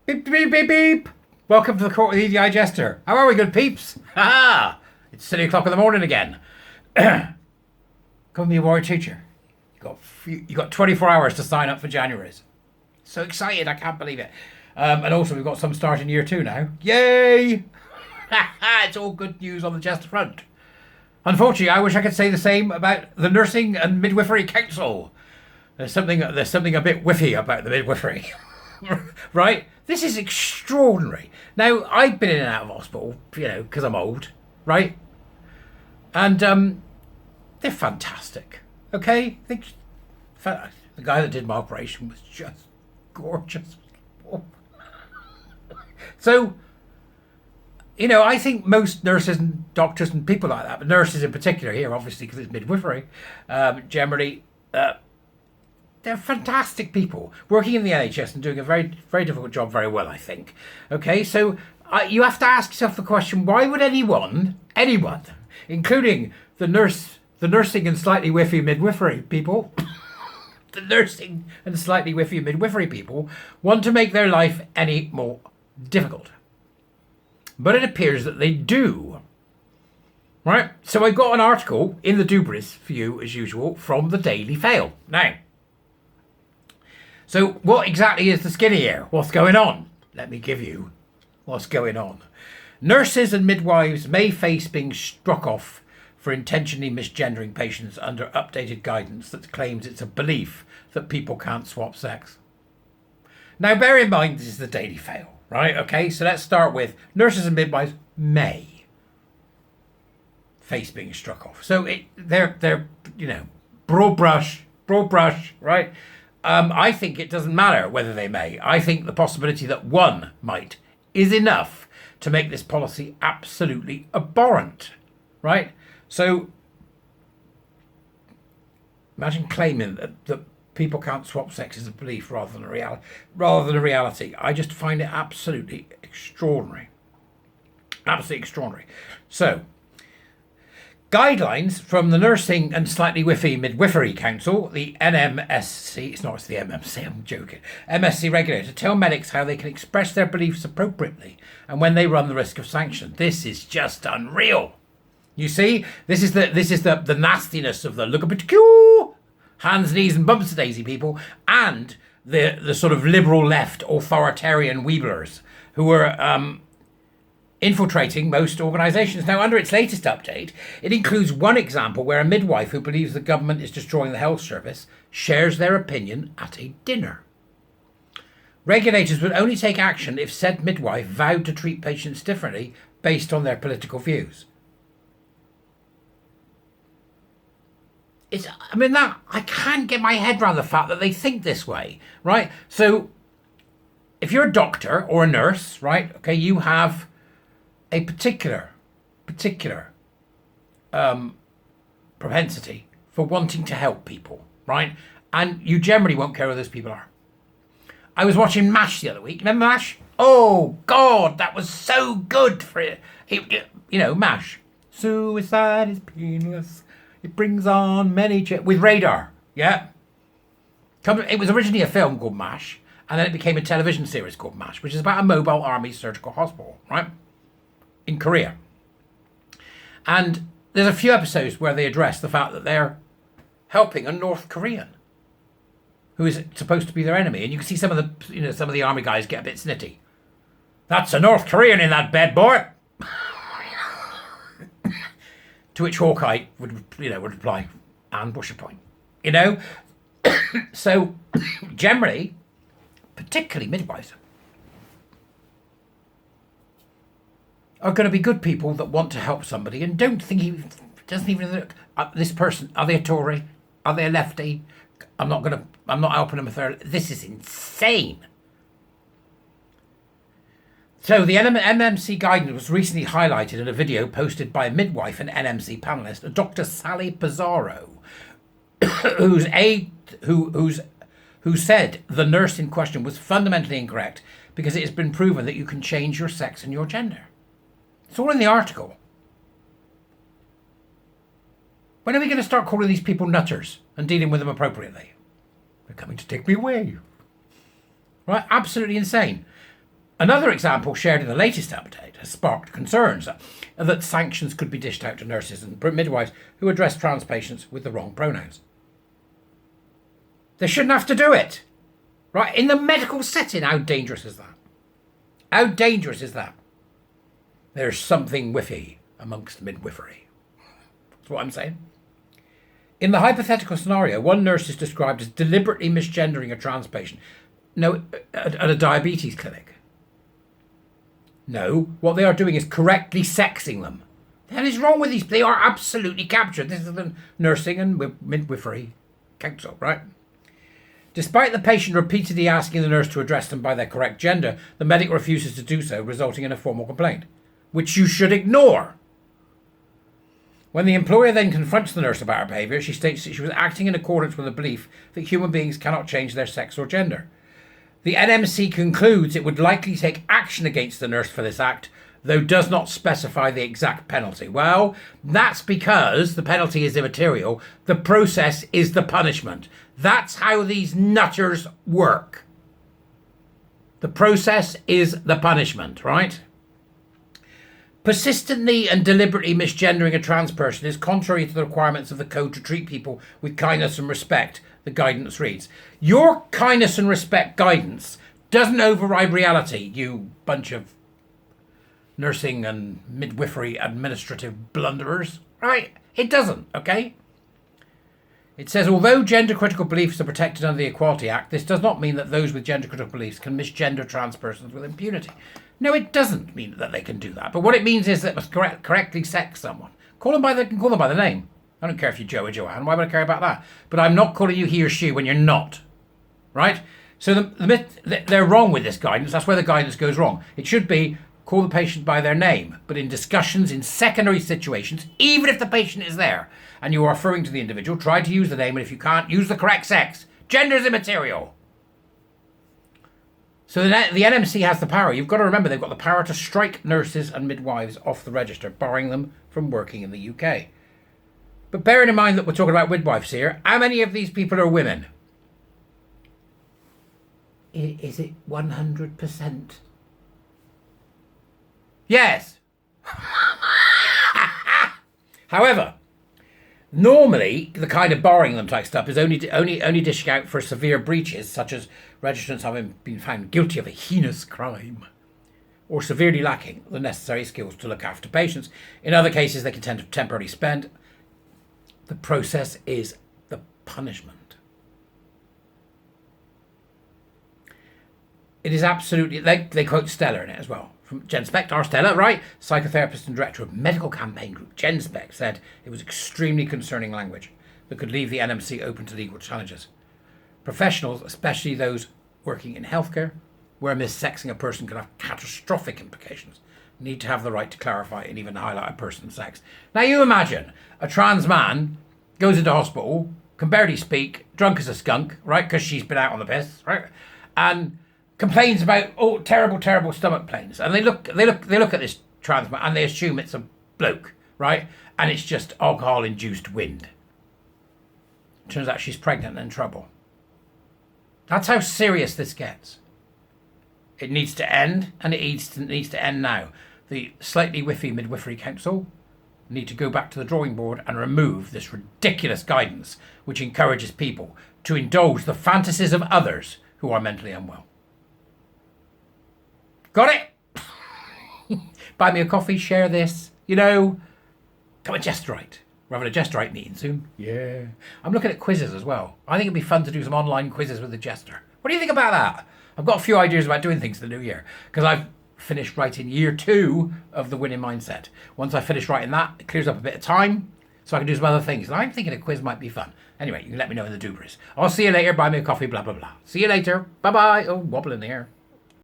Beep, beep, beep, beep. Welcome to the Court of the EDI Jester. How are we, good peeps? Ha ha! It's 3 o'clock in the morning again. Come with me, warrior teacher. You got 24 hours to sign up for January's. So excited, I can't believe it. And also, we've got some starting year 2 now. Yay! It's all good news on the Jester front. Unfortunately, I wish I could say the same about the Nursing and Midwifery Council. There's something a bit whiffy about the midwifery. Right? This is extraordinary. Now, I've been in and out of hospital, because I'm old, right? And they're fantastic. Okay? The guy that did my operation was just gorgeous. So, I think most nurses and doctors and people like that, but nurses in particular here, obviously, because it's midwifery, generally, they're fantastic people working in the NHS and doing a very, very difficult job very well, I think. Okay, so you have to ask yourself the question, why would anyone, including the nursing and slightly whiffy midwifery people, the nursing and slightly whiffy midwifery people, want to make their life any more difficult? But it appears that they do. Right? So I got an article in the Dubris for you, as usual, from the Daily Fail. Now, so what exactly is the skinny here? What's going on? Let me give you what's going on. Nurses and midwives may face being struck off for intentionally misgendering patients under updated guidance that claims it's a belief that people can't swap sex. Now, bear in mind, this is the Daily Fail, right? Okay, so let's start with nurses and midwives may face being struck off. So they're broad brush, right? I think it doesn't matter whether they may. I think the possibility that one might is enough to make this policy absolutely abhorrent, right? So imagine claiming that people can't swap sex as a belief rather than a reality. I just find it absolutely extraordinary. Absolutely extraordinary. So, guidelines from the Nursing and Slightly Whiffy Midwifery Council, the NMSC, it's the MMC, I'm joking, MSC regulator, tell medics how they can express their beliefs appropriately and when they run the risk of sanction. This is just unreal. You see, this is the nastiness of the look a bit cute, hands, knees and bumps to daisy people, and the sort of liberal left authoritarian weeblers who are infiltrating most organisations. Now, under its latest update, it includes one example where a midwife who believes the government is destroying the health service shares their opinion at a dinner. Regulators would only take action if said midwife vowed to treat patients differently based on their political views. I can't get my head around the fact that they think this way, right? So, if you're a doctor or a nurse, right, okay, you have a particular propensity for wanting to help people, right? And you generally won't care who those people are. I was watching MASH the other week. Remember MASH? Oh, God, that was so good for it. MASH. Suicide is painless. It brings on many... with Radar, yeah? It was originally a film called MASH, and then it became a television series called MASH, which is about a mobile army surgical hospital, right? In Korea. And there's a few episodes where they address the fact that they're helping a North Korean who is supposed to be their enemy. And you can see some of the army guys get a bit snitty. That's a North Korean in that bed, boy. To which Hawkeye would reply, and Busher Point. So generally, particularly midwives, are going to be good people that want to help somebody and doesn't even look at this person. Are they a Tory? Are they a lefty? I'm not helping them if they're... This is insane. So the NMC guidance was recently highlighted in a video posted by a midwife and NMC panelist, Dr. Sally Pizarro, who said the nurse in question was fundamentally incorrect because it has been proven that you can change your sex and your gender. It's all in the article. When are we going to start calling these people nutters and dealing with them appropriately? They're coming to take me away. Right? Absolutely insane. Another example shared in the latest update has sparked concerns that sanctions could be dished out to nurses and midwives who address trans patients with the wrong pronouns. They shouldn't have to do it. Right? In the medical setting, how dangerous is that? How dangerous is that? There's something whiffy amongst midwifery. That's what I'm saying. In the hypothetical scenario, one nurse is described as deliberately misgendering a trans patient. No, at a diabetes clinic. No, what they are doing is correctly sexing them. The hell is wrong with these? They are absolutely captured. This is the Nursing and Midwifery Council, right? Despite the patient repeatedly asking the nurse to address them by their correct gender, the medic refuses to do so, resulting in a formal complaint, which you should ignore. When the employer then confronts the nurse about her behaviour, she states that she was acting in accordance with the belief that human beings cannot change their sex or gender. The NMC concludes it would likely take action against the nurse for this act, though does not specify the exact penalty. Well, that's because the penalty is immaterial. The process is the punishment. That's how these nutters work. The process is the punishment, right? Persistently and deliberately misgendering a trans person is contrary to the requirements of the code to treat people with kindness and respect, the guidance reads. Your kindness and respect guidance doesn't override reality, you bunch of nursing and midwifery administrative blunderers, right? It doesn't, okay? It says, although gender-critical beliefs are protected under the Equality Act, this does not mean that those with gender-critical beliefs can misgender trans persons with impunity. No, it doesn't mean that they can do that. But what it means is that it must correctly sex someone. Call them by the name. I don't care if you're Joe or Joanne. Why would I care about that? But I'm not calling you he or she when you're not. Right? So they're wrong with this guidance. That's where the guidance goes wrong. It should be call the patient by their name. But in discussions, in secondary situations, even if the patient is there and you are referring to the individual, try to use the name. And if you can't, use the correct sex. Gender is immaterial. So the NMC has the power. You've got to remember they've got the power to strike nurses and midwives off the register, barring them from working in the UK. But bearing in mind that we're talking about midwives here, how many of these people are women? Is it 100%? Yes. However, normally the kind of barring them type stuff is only dishing out for severe breaches, such as registrants having been found guilty of a heinous crime or severely lacking the necessary skills to look after patients. In other cases, they can tend to temporarily spend. The process is the punishment. It is absolutely, they quote Stella in it as well. From Jen Speck, our Stella, right? Psychotherapist and director of medical campaign group, Jen Speck, said it was extremely concerning language that could leave the NMC open to legal challenges. Professionals, especially those working in healthcare, where missexing a person can have catastrophic implications, need to have the right to clarify and even highlight a person's sex. Now you imagine a trans man goes into hospital, can barely speak, drunk as a skunk, right? Because she's been out on the piss, right? And complains about terrible stomach pains. And they look at this trans man and they assume it's a bloke, right? And it's just alcohol-induced wind. Turns out she's pregnant and in trouble. That's how serious this gets. It needs to end, and it needs to end now. The slightly whiffy Midwifery Council need to go back to the drawing board and remove this ridiculous guidance which encourages people to indulge the fantasies of others who are mentally unwell. Got it? Buy me a coffee, share this. You know, come and Jesterite. We're having a Jesterite meeting soon. Yeah. I'm looking at quizzes as well. I think it'd be fun to do some online quizzes with the Jester. What do you think about that? I've got a few ideas about doing things in the new year because I've finished writing year 2 of the winning mindset. Once I finish writing that, it clears up a bit of time so I can do some other things. And I'm thinking a quiz might be fun. Anyway, you can let me know in the doobers. I'll see you later. Buy me a coffee, blah, blah, blah. See you later. Bye-bye. Oh, wobble in the air.